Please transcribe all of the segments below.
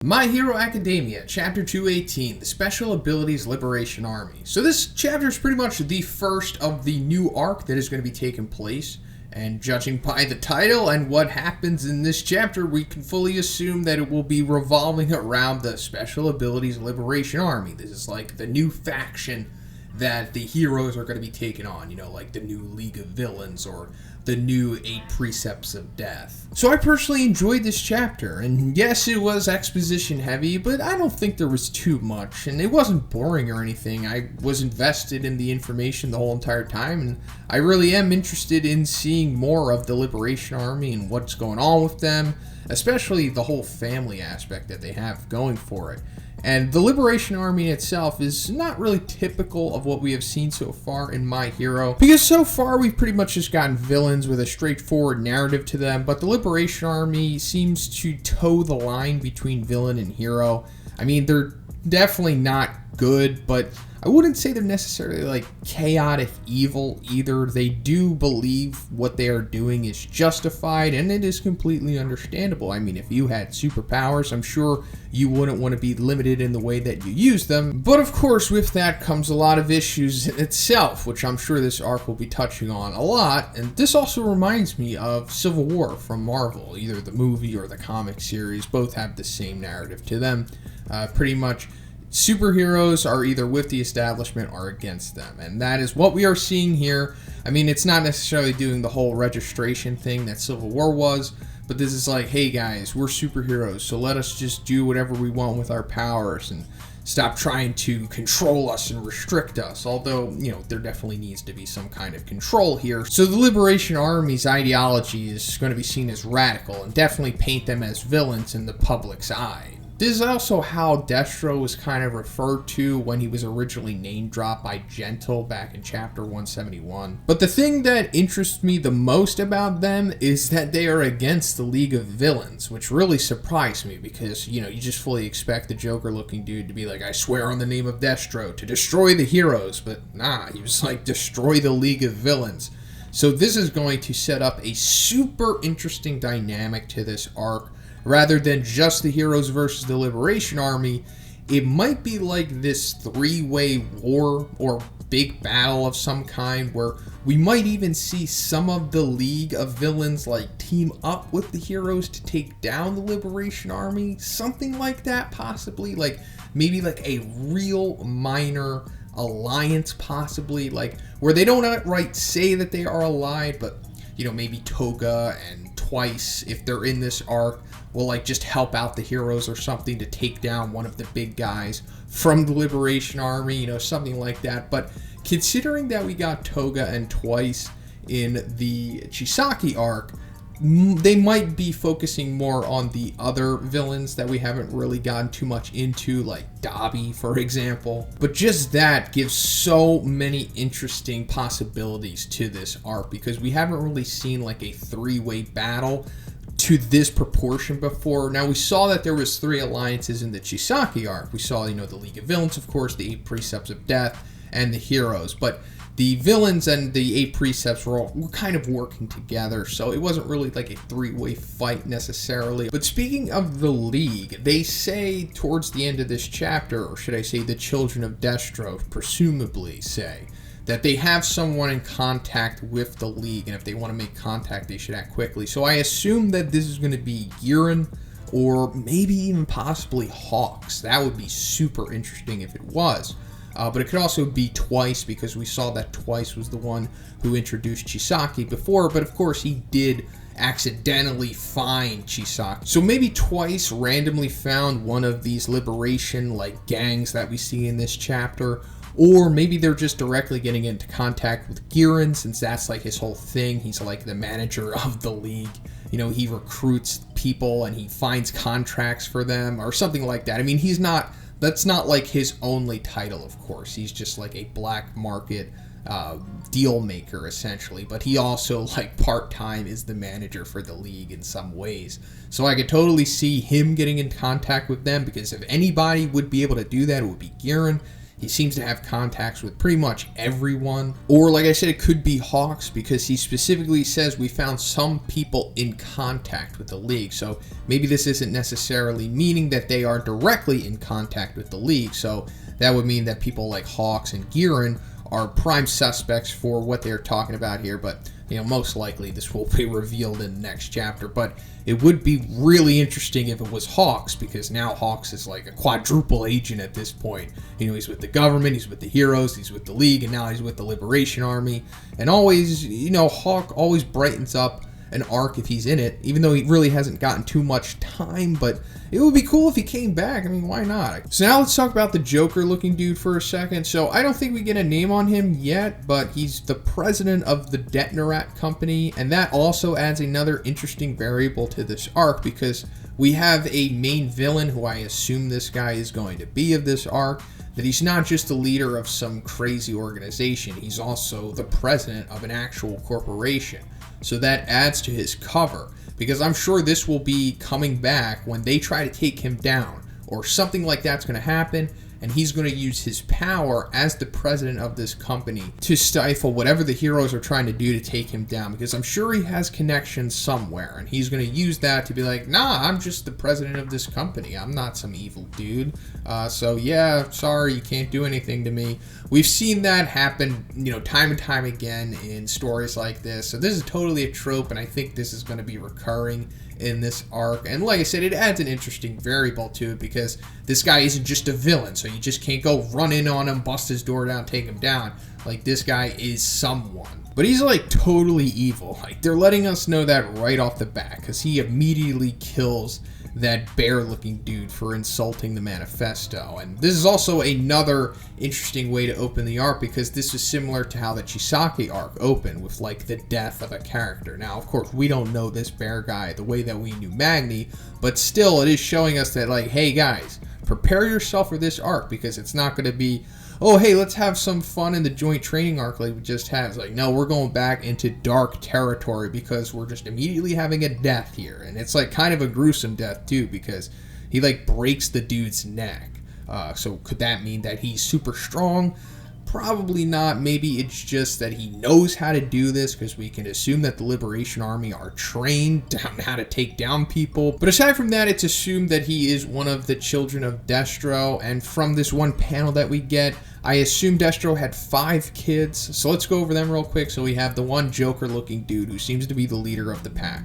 My Hero Academia, Chapter 218, the Special Abilities Liberation Army. So this chapter is pretty much the first of the new arc that is going to be taking place, and judging by the title and what happens in this chapter, we can fully assume that it will be revolving around the Special Abilities Liberation Army. This is like the new faction that the heroes are going to be taking on, like the new League of Villains or the new 8 Precepts of Death. So I personally enjoyed this chapter, and yes, it was exposition heavy, but I don't think there was too much, and it wasn't boring or anything. I was invested in the information the whole entire time, and I really am interested in seeing more of the Liberation Army and what's going on with them, especially the whole family aspect that they have going for it. And the Liberation Army itself is not really typical of what we have seen so far in My Hero, because so far we've pretty much just gotten villains with a straightforward narrative to them, but the Liberation Army seems to toe the line between villain and hero. I mean, they're definitely not good, but I wouldn't say they're necessarily like chaotic evil either. They do believe what they are doing is justified, and it is completely understandable. I mean, if you had superpowers, I'm sure you wouldn't want to be limited in the way that you use them. But of course, with that comes a lot of issues in itself, which I'm sure this arc will be touching on a lot. And this also reminds me of Civil War from Marvel. Either the movie or the comic series both have the same narrative to them. Pretty much superheroes are either with the establishment or against them, and that is what we are seeing here. I mean, it's not necessarily doing the whole registration thing that Civil War was, but this is like, hey guys, we're superheroes, so let us just do whatever we want with our powers and stop trying to control us and restrict us. Although, there definitely needs to be some kind of control here. So the Liberation Army's ideology is going to be seen as radical and definitely paint them as villains in the public's eye. This is also how Destro was kind of referred to when he was originally name-dropped by Gentle back in Chapter 171. But the thing that interests me the most about them is that they are against the League of Villains, which really surprised me because, you just fully expect the Joker-looking dude to be like, I swear on the name of Destro, to destroy the heroes, but nah, he was like, destroy the League of Villains. So this is going to set up a super interesting dynamic to this arc. Rather than just the heroes versus the Liberation Army, it might be like this three-way war or big battle of some kind where we might even see some of the League of Villains like team up with the heroes to take down the Liberation Army. Something like that, possibly. Like maybe like a real minor alliance, possibly. Like where they don't outright say that they are allied, but maybe Toga and Twice, if they're in this arc, will like just help out the heroes or something to take down one of the big guys from the Liberation Army, something like that. But considering that we got Toga and Twice in the Chisaki arc, they might be focusing more on the other villains that we haven't really gotten too much into, like Dabi, for example. But just that gives so many interesting possibilities to this arc because we haven't really seen like a three-way battle to this proportion before. Now, we saw that there was 3 alliances in the Chisaki arc. We saw, the League of Villains, of course, the 8 Precepts of Death, and the heroes. But the villains and the 8 Precepts were kind of working together, so it wasn't really like a 3-way fight necessarily. But speaking of the League, they say towards the end of this chapter, or should I say the Children of Destro presumably say, that they have someone in contact with the League, and if they want to make contact, they should act quickly. So I assume that this is going to be Giran, or maybe even possibly Hawks. That would be super interesting if it was. But it could also be Twice, because we saw that Twice was the one who introduced Chisaki before, but of course he did accidentally find Chisaki. So maybe Twice randomly found one of these liberation gangs that we see in this chapter, or maybe they're just directly getting into contact with Giran, since that's like his whole thing. He's like the manager of the League. He recruits people and he finds contracts for them or something like that. I mean, that's not like his only title, of course. He's just like a black market deal maker, essentially. But he also, part-time is the manager for the League in some ways. So I could totally see him getting in contact with them, because if anybody would be able to do that, it would be Giran. He seems to have contacts with pretty much everyone. Or like I said, it could be Hawks, because he specifically says we found some people in contact with the League. So maybe this isn't necessarily meaning that they are directly in contact with the League. So that would mean that people like Hawks and Giran are prime suspects for what they're talking about here. But most likely this will be revealed in the next chapter. But it would be really interesting if it was Hawks, because now Hawks is like a quadruple agent at this point. He's with the government, he's with the heroes, he's with the League, and now he's with the Liberation Army. And always, Hawk always brightens up an arc if he's in it, even though he really hasn't gotten too much time. But it would be cool if he came back. I mean, why not? So now let's talk about the Joker looking dude for a second. So I don't think we get a name on him yet, but he's the president of the Detnorat company, and that also adds another interesting variable to this arc, because we have a main villain who I assume this guy is going to be of this arc, that he's not just the leader of some crazy organization, he's also the president of an actual corporation. So that adds to his cover, because I'm sure this will be coming back when they try to take him down, or something like that's going to happen, and he's going to use his power as the president of this company to stifle whatever the heroes are trying to do to take him down, because I'm sure he has connections somewhere, and he's going to use that to be like, nah, I'm just the president of this company, I'm not some evil dude, so yeah, sorry, you can't do anything to me. We've seen that happen, time and time again in stories like this, so this is totally a trope, and I think this is going to be recurring in this arc. And like I said, it adds an interesting variable to it, because this guy isn't just a villain, so you just can't go run in on him, bust his door down, take him down. Like, this guy is someone. But he's like totally evil. Like, they're letting us know that right off the bat, because he immediately kills that bear-looking dude for insulting the manifesto. And this is also another interesting way to open the arc, because this is similar to how the Chisaki arc opened, with like the death of a character. Now, of course, we don't know this bear guy the way that we knew Magni, but still, it is showing us that, like, hey guys, prepare yourself for this arc, because it's not going to be, oh, hey, let's have some fun in the joint training arc like we just had. It's like, no, we're going back into dark territory, because we're just immediately having a death here. And it's like kind of a gruesome death too, because he like breaks the dude's neck. So could that mean that he's super strong? Probably not. Maybe it's just that he knows how to do this, because we can assume that the Liberation Army are trained on how to take down people. But aside from that, it's assumed that he is one of the children of Destro. And from this one panel that we get, I assume Destro had 5 kids. So let's go over them real quick. So we have the one Joker-looking dude who seems to be the leader of the pack.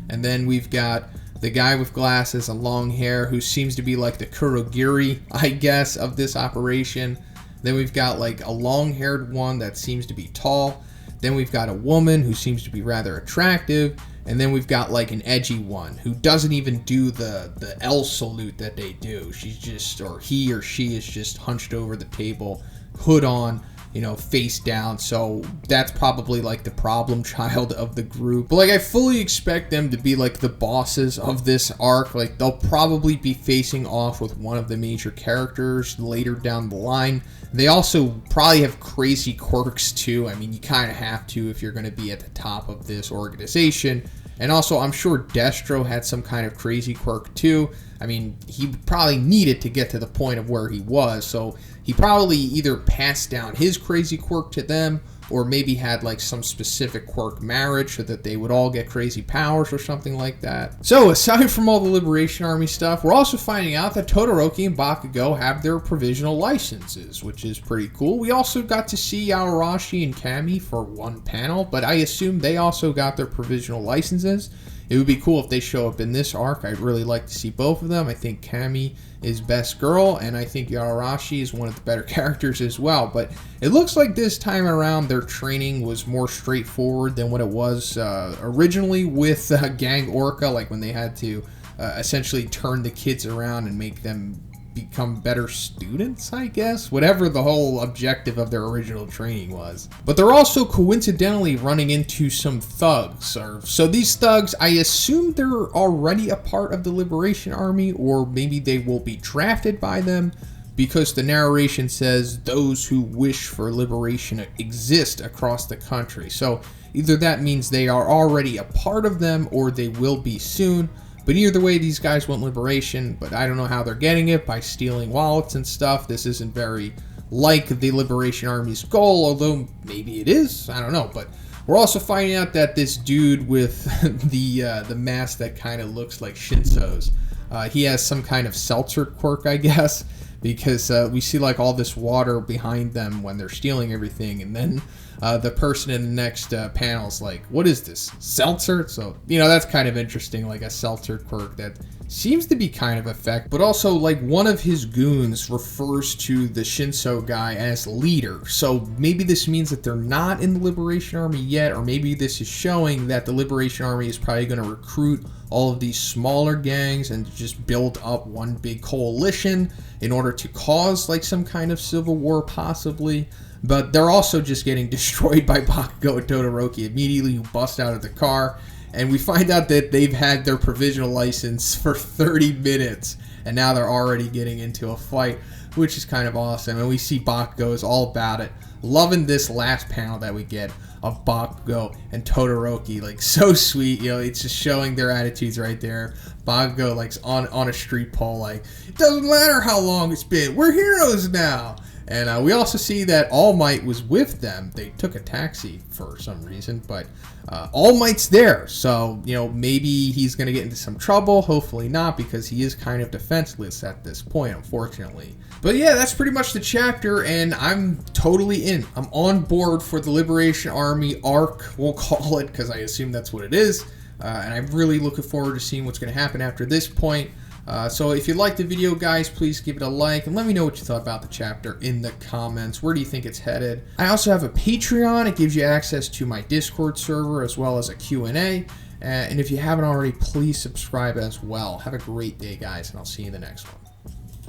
And then we've got the guy with glasses and long hair who seems to be like the Kurogiri, I guess, of this operation. Then we've got like a long-haired one that seems to be tall. Then we've got a woman who seems to be rather attractive. And then we've got like an edgy one who doesn't even do the L salute that they do. She's just, or he or she is just hunched over the table, hood on, face down. So that's probably like the problem child of the group. But like, I fully expect them to be like the bosses of this arc. Like, they'll probably be facing off with one of the major characters later down the line. They also probably have crazy quirks too. I mean, you kind of have to if you're going to be at the top of this organization. And also, I'm sure Destro had some kind of crazy quirk too. I mean, he probably needed to get to the point of where he was, so he probably either passed down his crazy quirk to them, or maybe had like some specific quirk marriage so that they would all get crazy powers or something like that. So aside from all the Liberation Army stuff, we're also finding out that Todoroki and Bakugo have their provisional licenses, which is pretty cool. We also got to see Yaorashi and Kami for one panel, but I assume they also got their provisional licenses. It would be cool if they show up in this arc. I'd really like to see both of them. I think Kami is best girl, and I think Yaorashi is one of the better characters as well. But it looks like this time around their training was more straightforward than what it was originally with Gang Orca, like when they had to essentially turn the kids around and make them become better students, I guess, whatever the whole objective of their original training was. But they're also coincidentally running into some thugs. So these thugs, I assume they're already a part of the Liberation Army, or maybe they will be drafted by them, because the narration says those who wish for liberation exist across the country. So either that means they are already a part of them, or they will be soon. But either way, these guys want liberation, but I don't know how they're getting it, by stealing wallets and stuff. This isn't very like the Liberation Army's goal, although maybe it is, I don't know. But we're also finding out that this dude with the mask that kind of looks like Shinso's, he has some kind of seltzer quirk, I guess, because we see like all this water behind them when they're stealing everything, and then the person in the next panel is like, what is this, seltzer? So, you know, that's kind of interesting, like a seltzer quirk that seems to be kind of effective. But also, like, one of his goons refers to the Shinso guy as leader, so maybe this means that they're not in the Liberation Army yet, or maybe this is showing that the Liberation Army is probably going to recruit all of these smaller gangs and just build up one big coalition in order to cause like some kind of civil war possibly. But they're also just getting destroyed by Bakugo Todoroki immediately, who bust out of the car. And we find out that they've had their provisional license for 30 minutes. And now they're already getting into a fight, which is kind of awesome. And we see Bakugo is all about it. Loving this last panel that we get of Bakugo and Todoroki. Like, so sweet. You know, it's just showing their attitudes right there. Bakugo, like, on a street pole, like, it doesn't matter how long it's been. We're heroes now. And we also see that All Might was with them. They took a taxi for some reason, but All Might's there. So, you know, maybe he's going to get into some trouble. Hopefully not, because he is kind of defenseless at this point, unfortunately. But yeah, that's pretty much the chapter, and I'm totally in. I'm on board for the Liberation Army arc, we'll call it, because I assume that's what it is. And I'm really looking forward to seeing what's going to happen after this point. So if you liked the video, guys, please give it a like and let me know what you thought about the chapter in the comments. Where do you think it's headed? I also have a Patreon. It gives you access to my Discord server as well as a Q&A. And if you haven't already, please subscribe as well. Have a great day, guys, and I'll see you in the next one.